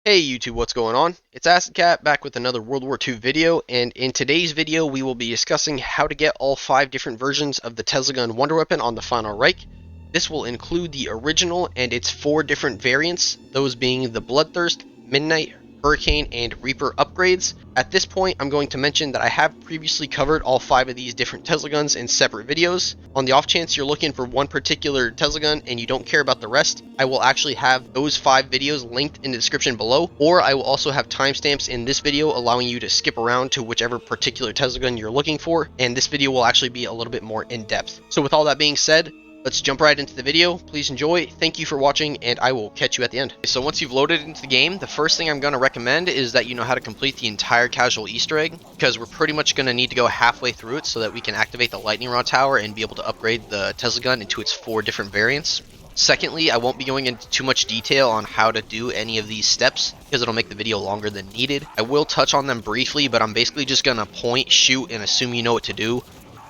Hey YouTube, what's going on? It's AcidCat back with another World War II video, and in today's video we will be discussing how to get all 5 different versions of the Tesla Gun Wonder Weapon on the Final Reich. This will include the original and its 4 different variants, those being the Bloodthirst, Midnight, Hurricane, and Reaper upgrades. At this point, I'm going to mention that I have previously covered all 5 of these different Tesla guns in separate videos. On the off chance you're looking for one particular Tesla gun and you don't care about the rest, I will actually have those 5 videos linked in the description below, or I will also have timestamps in this video allowing you to skip around to whichever particular Tesla gun you're looking for, and this video will actually be a little bit more in-depth. So with all that being said, let's jump right into the video. Please enjoy, thank you for watching, and I will catch you at the end. So once you've loaded into the game, the first thing I'm going to recommend is that you know how to complete the entire casual Easter egg, because we're pretty much going to need to go halfway through it so that we can activate the lightning rod tower and be able to upgrade the Tesla gun into its 4 different variants. Secondly, I won't be going into too much detail on how to do any of these steps because it'll make the video longer than needed. I will touch on them briefly, but I'm basically just going to point, shoot, and assume you know what to do.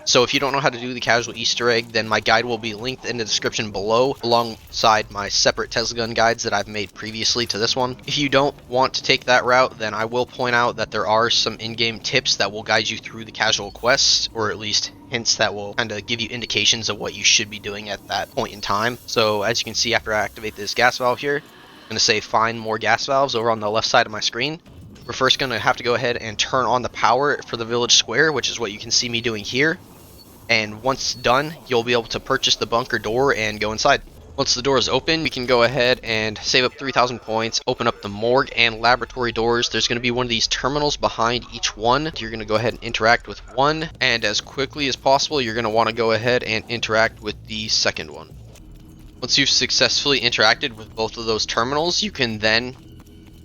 So if you don't know how to do the casual Easter egg, then my guide will be linked in the description below alongside my separate Tesla gun guides that I've made previously to this one. If you don't want to take that route, then I will point out that there are some in-game tips that will guide you through the casual quests, or at least hints that will kind of give you indications of what you should be doing at that point in time. So as you can see, after I activate this gas valve here, I'm going to say find more gas valves over on the left side of my screen. We're first going to have to go ahead and turn on the power for the village square, which is what you can see me doing here. And once done, you'll be able to purchase the bunker door and go inside. Once the door is open, we can go ahead and save up 3,000 points, open up the morgue and laboratory doors. There's going to be one of these terminals behind each one. You're going to go ahead and interact with one, and as quickly as possible, you're going to want to go ahead and interact with the second one. Once you've successfully interacted with both of those terminals, you can then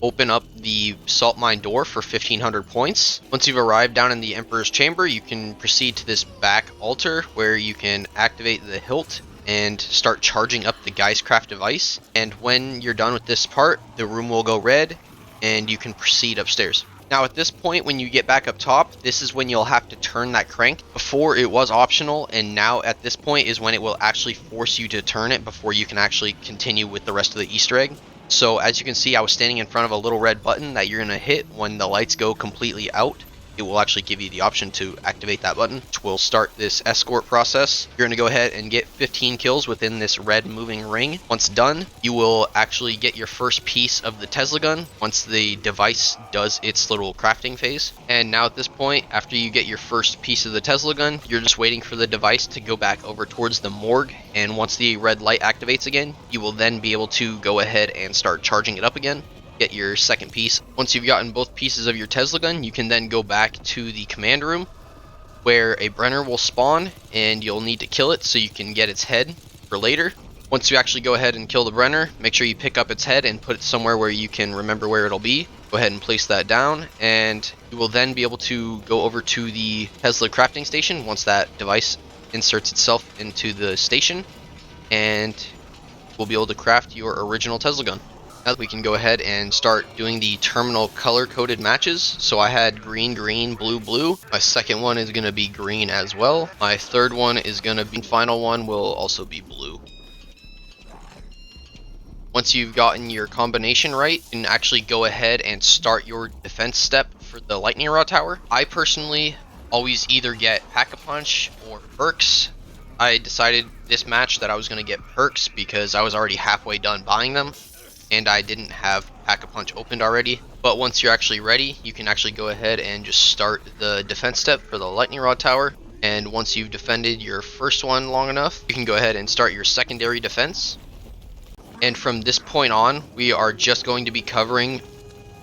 open up the salt mine door for 1,500 points. Once you've arrived down in the Emperor's Chamber, you can proceed to this back altar where you can activate the hilt and start charging up the Geistcraft device. And when you're done with this part, the room will go red and you can proceed upstairs. Now at this point, when you get back up top, this is when you'll have to turn that crank. Before it was optional, and now at this point is when it will actually force you to turn it before you can actually continue with the rest of the Easter egg. So as you can see, I was standing in front of a little red button that you're going to hit when the lights go completely out. It will actually give you the option to activate that button, which will start this escort process. You're going to go ahead and get 15 kills within this red moving ring. Once done, you will actually get your first piece of the Tesla gun once the device does its little crafting phase. And now at this point, after you get your first piece of the Tesla gun, you're just waiting for the device to go back over towards the morgue. And once the red light activates again, you will then be able to go ahead and start charging it up again. Get your second piece. Once you've gotten both pieces of your Tesla gun, you can then go back to the command room where a Brenner will spawn and you'll need to kill it so you can get its head for later. Once you actually go ahead and kill the Brenner, make sure you pick up its head and put it somewhere where you can remember where it'll be. Go ahead and place that down, and you will then be able to go over to the Tesla crafting station once that device inserts itself into the station, and we'll be able to craft your original Tesla gun. Now we can go ahead and start doing the terminal color-coded matches. So I had green, green, blue, blue. My second one is going to be green as well. My third one is going to be, final one will also be blue. Once you've gotten your combination right, you can actually go ahead and start your defense step for the lightning rod tower. I personally always either get Pack-a-Punch or perks. I decided this match that I was going to get perks because I was already halfway done buying them, and I didn't have Pack-a-Punch opened already. But once you're actually ready, you can actually go ahead and just start the defense step for the lightning rod tower. And once you've defended your first one long enough, you can go ahead and start your secondary defense. And from this point on, we are just going to be covering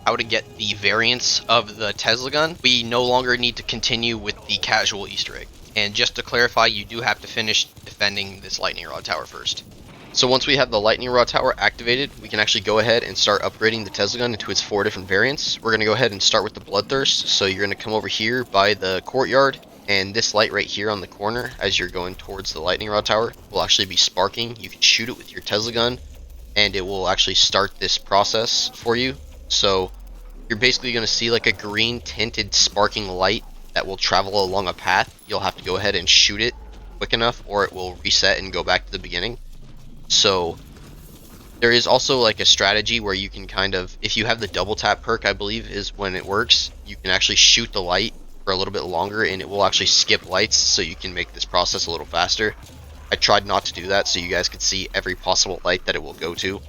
how to get the variants of the Tesla gun. We no longer need to continue with the casual Easter egg. And just to clarify, you do have to finish defending this lightning rod tower first. So once we have the lightning rod tower activated, we can actually go ahead and start upgrading the Tesla gun into its 4 different variants. We're going to go ahead and start with the Bloodthirst. So you're going to come over here by the courtyard, and this light right here on the corner as you're going towards the lightning rod tower will actually be sparking. You can shoot it with your Tesla gun and it will actually start this process for you. So you're basically going to see like a green tinted sparking light that will travel along a path. You'll have to go ahead and shoot it quick enough or it will reset and go back to the beginning. So There is also like a strategy where you can kind of, if you have the double tap perk, I believe is when it works, you can actually shoot the light for a little bit longer and it will actually skip lights, so you can make this process a little faster. I tried not to do that so you guys could see every possible light that it will go to,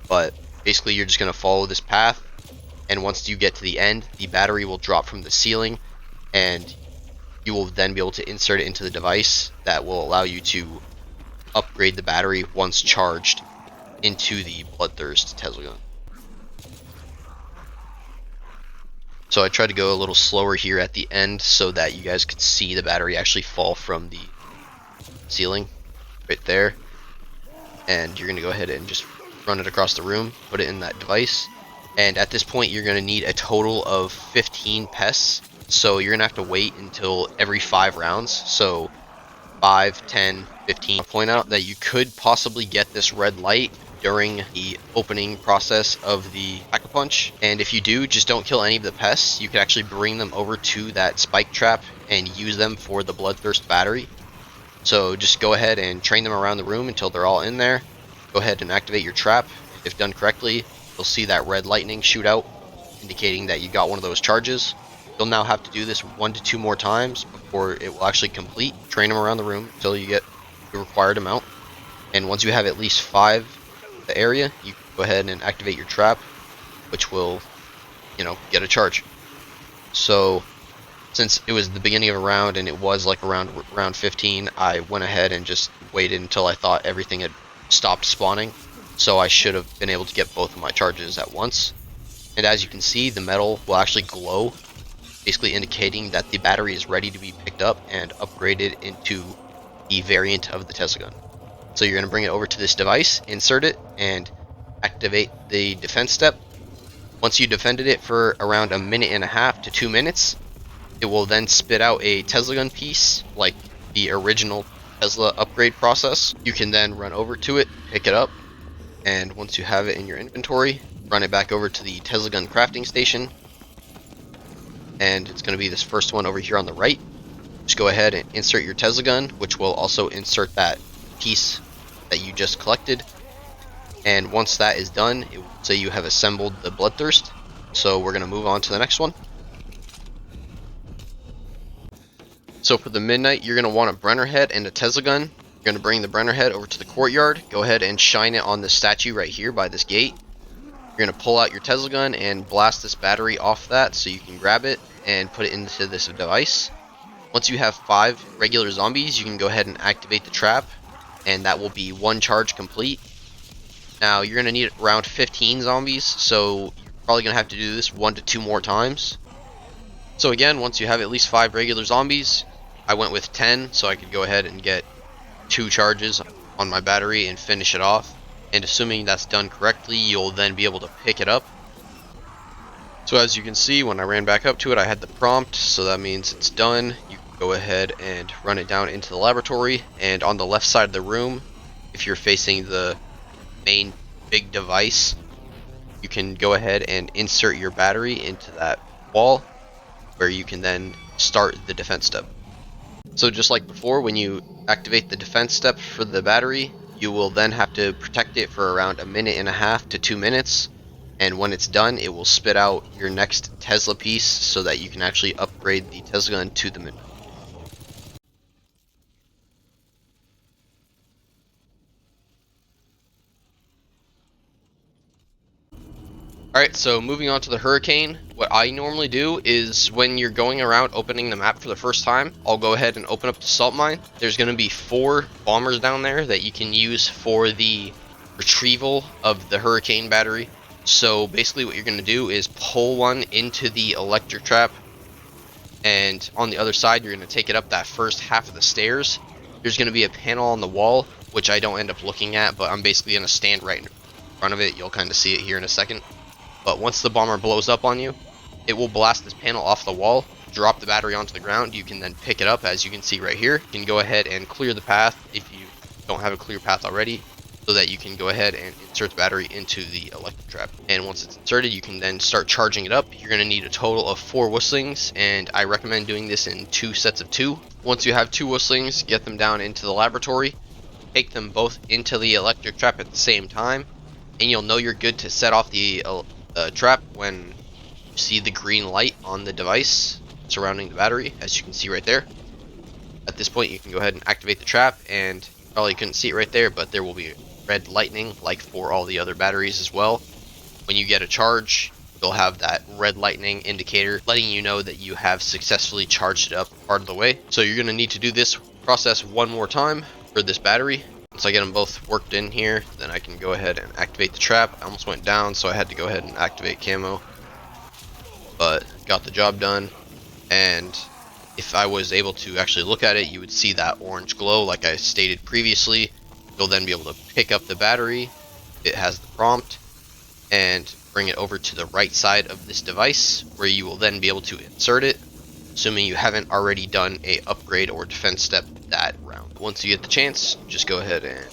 but basically you're just going to follow this path, and once you get to the end, the battery will drop from the ceiling, and you will then be able to insert it into the device that will allow you to upgrade the battery once charged into the Bloodthirst Tesla gun. So I tried to go a little slower here at the end so that you guys could see the battery actually fall from the ceiling right there. And you're going to go ahead and just run it across the room, put it in that device. And at this point you're going to need a total of 15 pests. So you're going to have to wait until every 5 rounds. So 5, 10, 15. I'll point out that you could possibly get this red light during the opening process of the Pack-a-Punch, and if you do, just don't kill any of the pests. You can actually bring them over to that spike trap and use them for the Bloodthirst battery. So just go ahead and train them around the room until they're all in there. Go ahead and activate your trap. If done correctly, you'll see that red lightning shoot out, indicating that you got one of those charges. You'll now have to do this 1 to 2 more times before it will actually complete. Train them around the room until you get the required amount. And once you have at least 5 in the area, you can go ahead and activate your trap, which will, get a charge. So since it was the beginning of a round and it was like around round 15, I went ahead and just waited until I thought everything had stopped spawning. So I should have been able to get both of my charges at once. And as you can see, the metal will actually glow, basically indicating that the battery is ready to be picked up and upgraded into the variant of the Tesla gun. So you're going to bring it over to this device, insert it, and activate the defense step. Once you defended it for around 1.5 to 2 minutes, it will then spit out a Tesla gun piece, like the original Tesla upgrade process. You can then run over to it, pick it up, and once you have it in your inventory, run it back over to the Tesla gun crafting station. And it's going to be this first one over here on the right. Just go ahead and insert your Tesla gun, which will also insert that piece that you just collected. And once that is done, it will say you have assembled the Bloodthirst. So we're going to move on to the next one. So for the Midnight, you're going to want a Brenner head and a Tesla gun. You're going to bring the Brenner head over to the courtyard. Go ahead and shine it on the statue right here by this gate. You're going to pull out your Tesla gun and blast this battery off that so you can grab it and put it into this device. Once you have 5 regular zombies, you can go ahead and activate the trap, and that will be 1 charge complete. Now you're going to need around 15 zombies, so you're probably going to have to do this 1 to 2 more times. So again, once you have at least 5 regular zombies, I went with 10 so I could go ahead and get 2 charges on my battery and finish it off. And assuming that's done correctly, you'll then be able to pick it up. So as you can see, when I ran back up to it, I had the prompt, so that means it's done. You can go ahead and run it down into the laboratory, and on the left side of the room, if you're facing the main big device, you can go ahead and insert your battery into that wall, where you can then start the defense step. So just like before, when you activate the defense step for the battery, you will then have to protect it for around 1.5 to 2 minutes. And when it's done, it will spit out your next Tesla piece so that you can actually upgrade the Tesla gun to the Midnight. Alright, so moving on to the Hurricane, what I normally do is when you're going around opening the map for the first time, I'll go ahead and open up the salt mine. There's going to be 4 bombers down there that you can use for the retrieval of the Hurricane battery. So basically what you're going to do is pull one into the electric trap, and on the other side you're going to take it up that first half of the stairs. There's going to be a panel on the wall, which I don't end up looking at, but I'm basically going to stand right in front of it. You'll kind of see it here in a second. But once the bomber blows up on you, it will blast this panel off the wall, drop the battery onto the ground. You can then pick it up, as you can see right here. You can go ahead and clear the path if you don't have a clear path already, so that you can go ahead and insert the battery into the electric trap. And once it's inserted, you can then start charging it up. You're going to need a total of 4 whistlings, and I recommend doing this in 2 sets of 2. Once you have 2 whistlings, get them down into the laboratory, take them both into the electric trap at the same time, and you'll know you're good to set off the trap when you see the green light on the device surrounding the battery, as you can see right there. At this point, you can go ahead and activate the trap, and you probably couldn't see it right there, but there will be red lightning like for all the other batteries as well. When you get a charge, you'll have that red lightning indicator letting you know that you have successfully charged it up part of the way. So you're going to need to do this process one more time for this battery. Once I get them both worked in here, then I can go ahead and activate the trap. I almost went down, so I had to go ahead and activate camo, but got the job done. And if I was able to actually look at it, you would see that orange glow like I stated previously. You'll then be able to pick up the battery. It has the prompt, and bring it over to the right side of this device, where you will then be able to insert it, assuming you haven't already done a upgrade or defense step that round. Once you get the chance, just go ahead and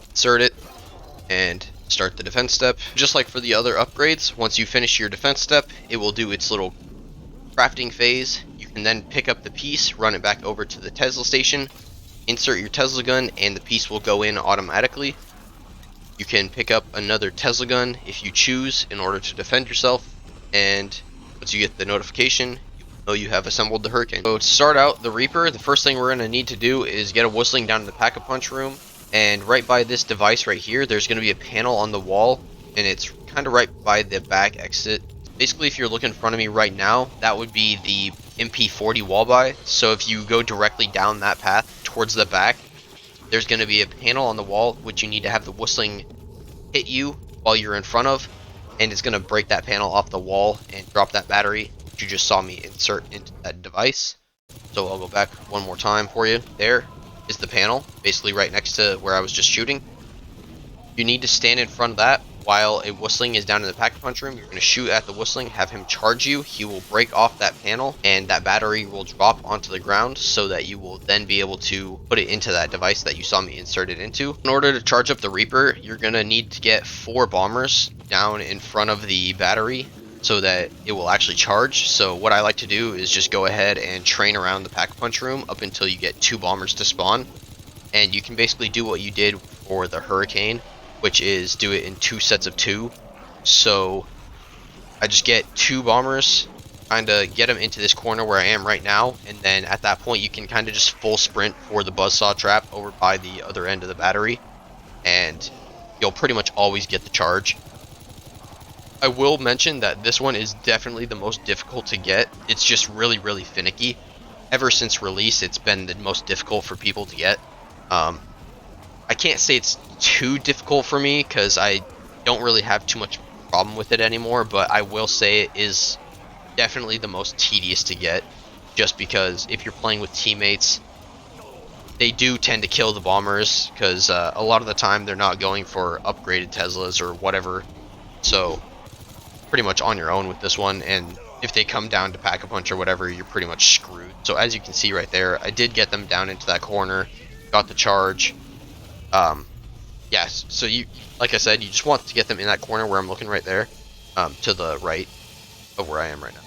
insert it and start the defense step. Just like for the other upgrades, once you finish your defense step, it will do its little crafting phase. You can then pick up the piece, run it back over to the Tesla station, insert your Tesla gun, and the piece will go in automatically. You can pick up another Tesla gun if you choose in order to defend yourself, and once you get the notification, you know you have assembled the Hurricane. So to start out the Reaper, the first thing we're going to need to do is get a whistling down to the Pack-a-Punch room, and right by this device right here, there's going to be a panel on the wall, and it's kind of right by the back exit. Basically, if you're looking in front of me right now, that would be the MP40 wall buy. So if you go directly down that path towards the back, there's going to be a panel on the wall which you need to have the whistling hit you while you're in front of, and it's going to break that panel off the wall and drop that battery which you just saw me insert into that device. So I'll go back one more time for you. There is the panel, basically right next to where I was just shooting. You need to stand in front of that while a whistling is down in the Pack-a-Punch room. You're going to shoot at the whistling, have him charge you. He will break off that panel, and that battery will drop onto the ground so that you will then be able to put it into that device that you saw me insert it into. In order to charge up the Reaper, you're going to need to get 4 bombers down in front of the battery so that it will actually charge. So what I like to do is just go ahead and train around the Pack-a-Punch room up until you get 2 bombers to spawn. And you can basically do what you did for the Hurricane, which is do it in 2 sets of 2. So I just get 2 bombers, kind of get them into this corner where I am right now, and then at that point you can kind of just full sprint for the buzzsaw trap over by the other end of the battery, and you'll pretty much always get the charge. I will mention that this one is definitely the most difficult to get. It's just really, really finicky. Ever since release, it's been the most difficult for people to get. I can't say it's too difficult for me because I don't really have too much problem with it anymore, but I will say it is definitely the most tedious to get, just because if you're playing with teammates, they do tend to kill the bombers because a lot of the time they're not going for upgraded Teslas or whatever, so pretty much on your own with this one, and if they come down to Pack-a-Punch or whatever, you're pretty much screwed. So as you can see right there, I did get them down into that corner, got the charge. Yes, so you, like I said, you just want to get them in that corner where I'm looking right there, to the right of where I am right now,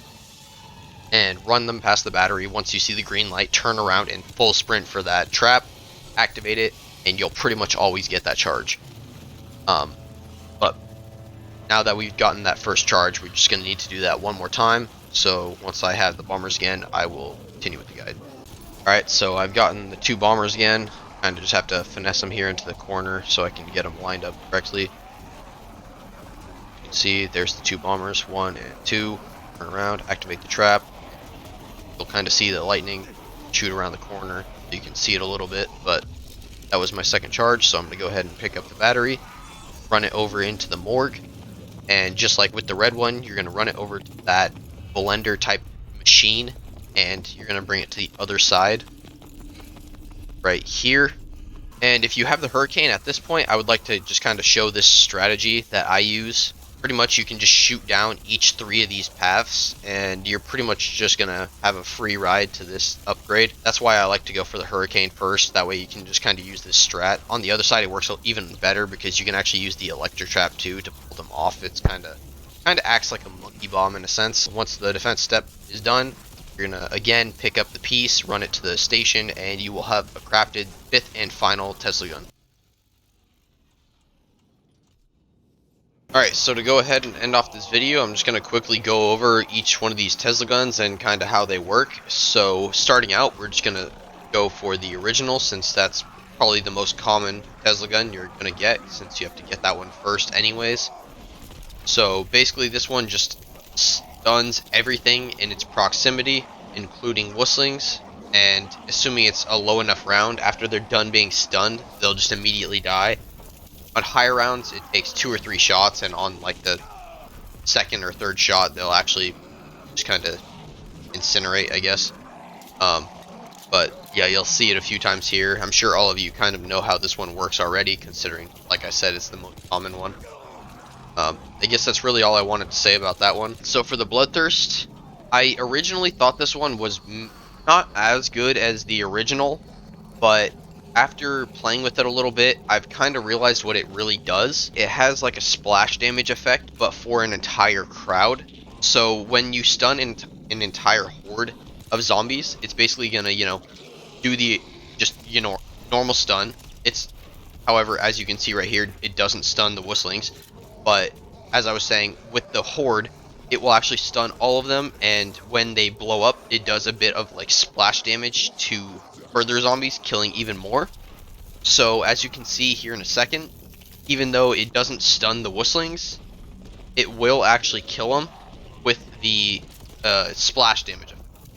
and run them past the battery. Once you see the green light, turn around and full sprint for that trap, activate it, and you'll pretty much always get that charge. But now that we've gotten that first charge, we're just going to need to do that one more time. So once I have the bombers again, I will continue with the guide. Alright, so I've gotten the 2 bombers again. Kind of just have to finesse them here into the corner so I can get them lined up correctly. You can see there's the 2 bombers, 1 and 2. Turn around, activate the trap. You'll kind of see the lightning shoot around the corner. You can see it a little bit, but that was my second charge, so I'm going to go ahead and pick up the battery, run it over into the morgue, and just like with the red one, you're going to run it over to that blender type machine, and you're going to bring it to the other side right here. And if you have the Hurricane at this point, I would like to just kind of show this strategy that I use. Pretty much you can just shoot down each 3 of these paths, and you're pretty much just gonna have a free ride to this upgrade. That's why I like to go for the Hurricane first. That way you can just kind of use this strat. On the other side it works even better because you can actually use the electric trap too to pull them off. It's kind of acts like a monkey bomb in a sense. Once the defense step is done, you're gonna again pick up the piece, run it to the station, and you will have a crafted 5th and final Tesla gun. Alright, so to go ahead and end off this video, I'm just going to quickly go over each one of these Tesla guns and kind of how they work. So starting out, we're just going to go for the original, since that's probably the most common Tesla gun you're going to get, since you have to get that one first anyways. So basically this one just stuns everything in its proximity, including whistlings, and assuming it's a low enough round, after they're done being stunned, they'll just immediately die. On higher rounds, it takes 2 or 3 shots, and on like the second or third shot, they'll actually just kind of incinerate, I guess. But yeah, you'll see it a few times here. I'm sure all of you kind of know how this one works already, considering, like I said, it's the most common one. I guess that's really all I wanted to say about that one. So for the Bloodthirst, I originally thought this one was not as good as the original, but after playing with it a little bit, I've kind of realized what it really does. It has like a splash damage effect, but for an entire crowd. So when you stun an entire horde of zombies, it's basically gonna, do the normal stun. However, as you can see right here, it doesn't stun the whistlings. But as I was saying, with the horde, it will actually stun all of them, and when they blow up, it does a bit of like splash damage to further zombies, killing even more. So as you can see here in a second, even though it doesn't stun the whistlings, it will actually kill them with the splash damage.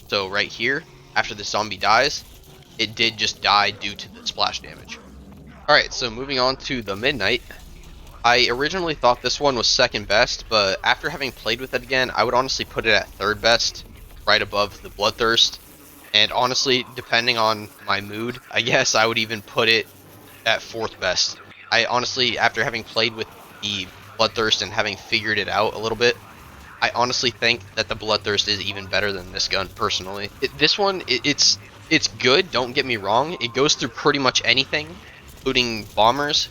So right here, after the zombie dies, it did just die due to the splash damage. Alright, so moving on to the Midnight. I originally thought this one was second best, but after having played with it again, I would honestly put it at third best, right above the Bloodthirst. And honestly, depending on my mood, I guess I would even put it at fourth best. I honestly, after having played with the Bloodthirst and having figured it out a little bit, I honestly think that the Bloodthirst is even better than this gun, personally. It's good, don't get me wrong. It goes through pretty much anything, including bombers,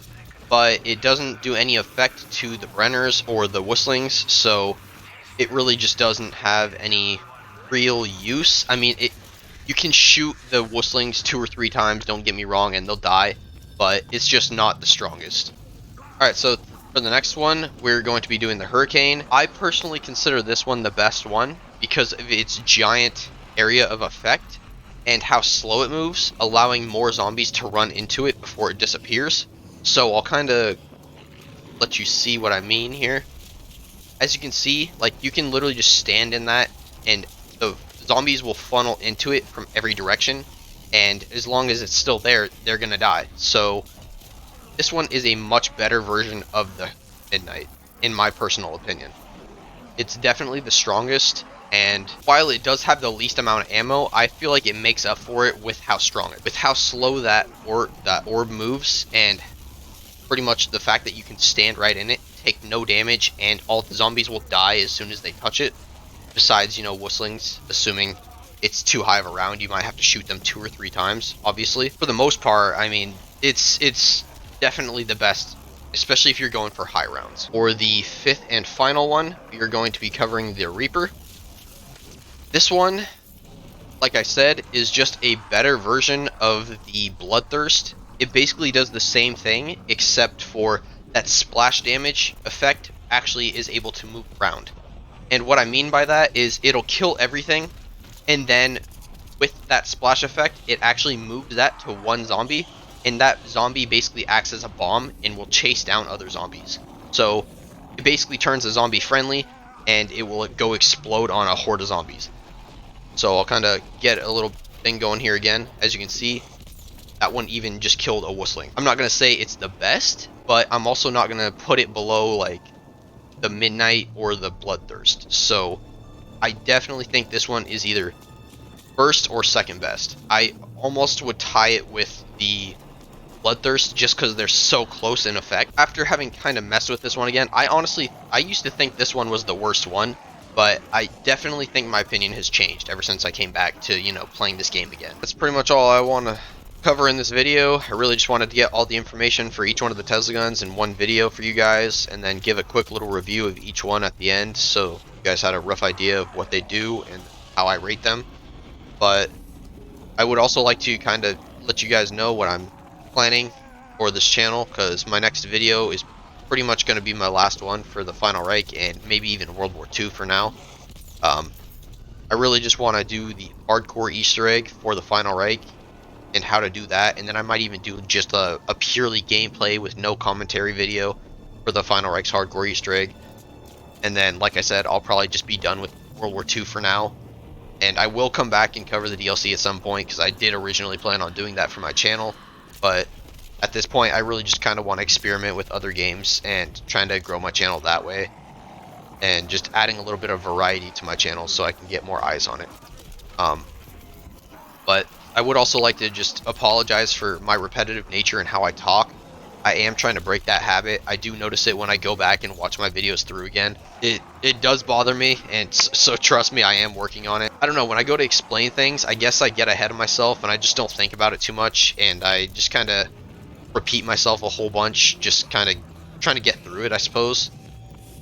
but it doesn't do any effect to the Brenners or the Whistlings, so it really just doesn't have any real use. I mean, you can shoot the Whistlings 2 or 3 times, don't get me wrong, and they'll die, but it's just not the strongest. Alright, so for the next one, we're going to be doing the Hurricane. I personally consider this one the best one because of its giant area of effect and how slow it moves, allowing more zombies to run into it before it disappears. So I'll kind of let you see what I mean here. As you can see, like, you can literally just stand in that and the zombies will funnel into it from every direction, and as long as it's still there, they're gonna die. So this one is a much better version of the Midnight, in my personal opinion. It's definitely the strongest, and while it does have the least amount of ammo, I feel like it makes up for it with how strong it is. With how slow that orb moves, and pretty much the fact that you can stand right in it, take no damage, and all the zombies will die as soon as they touch it. Besides, whistlings, assuming it's too high of a round, you might have to shoot them 2 or 3 times, obviously. For the most part, I mean, it's definitely the best, especially if you're going for high rounds. For the 5th and final one, you're going to be covering the Reaper. This one, like I said, is just a better version of the Bloodthirst. It basically does the same thing, except for that splash damage effect actually is able to move around. And what I mean by that is it'll kill everything, and then with that splash effect, it actually moves that to one zombie, and that zombie basically acts as a bomb and will chase down other zombies. So it basically turns a zombie friendly, and it will go explode on a horde of zombies. So I'll kind of get a little thing going here again. As you can see, that one even just killed a Whistling. I'm not going to say it's the best, but I'm also not going to put it below like the Midnight or the Bloodthirst. So I definitely think this one is either first or second best. I almost would tie it with the Bloodthirst just because they're so close in effect. After having kind of messed with this one again, I used to think this one was the worst one, but I definitely think my opinion has changed ever since I came back to, playing this game again. That's pretty much all I want to cover in this video. I really just wanted to get all the information for each one of the Tesla guns in one video for you guys, and then give a quick little review of each one at the end, so you guys had a rough idea of what they do and how I rate them. But I would also like to kind of let you guys know what I'm planning for this channel, because my next video is pretty much going to be my last one for the Final Reich and maybe even World War II for now. I really just want to do the hardcore Easter egg for the Final Reich and how to do that, and then I might even do just a purely gameplay with no commentary video for the Final Reich's hardcore Easter egg. And then, like I said, I'll probably just be done with World War II for now. And I will come back and cover the DLC at some point, because I did originally plan on doing that for my channel. But at this point, I really just kind of want to experiment with other games and trying to grow my channel that way. And just adding a little bit of variety to my channel so I can get more eyes on it. But I would also like to just apologize for my repetitive nature and how I talk. I am trying to break that habit. I do notice it when I go back and watch my videos through again. It does bother me, and so trust me, I am working on it. I don't know, when I go to explain things, I guess I get ahead of myself and I just don't think about it too much, and I just kind of repeat myself a whole bunch, just kind of trying to get through it, I suppose.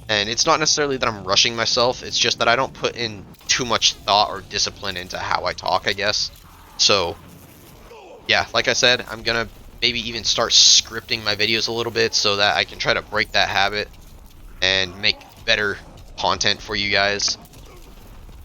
And it's not necessarily that I'm rushing myself, it's just that I don't put in too much thought or discipline into how I talk, I guess. So, yeah, like I said, I'm gonna maybe even start scripting my videos a little bit so that I can try to break that habit and make better content for you guys.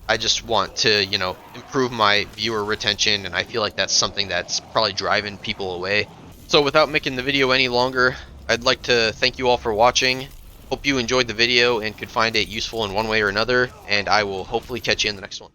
I just want to, you know, improve my viewer retention, and I feel like that's something that's probably driving people away. So without making the video any longer, I'd like to thank you all for watching. Hope you enjoyed the video and could find it useful in one way or another, and I will hopefully catch you in the next one.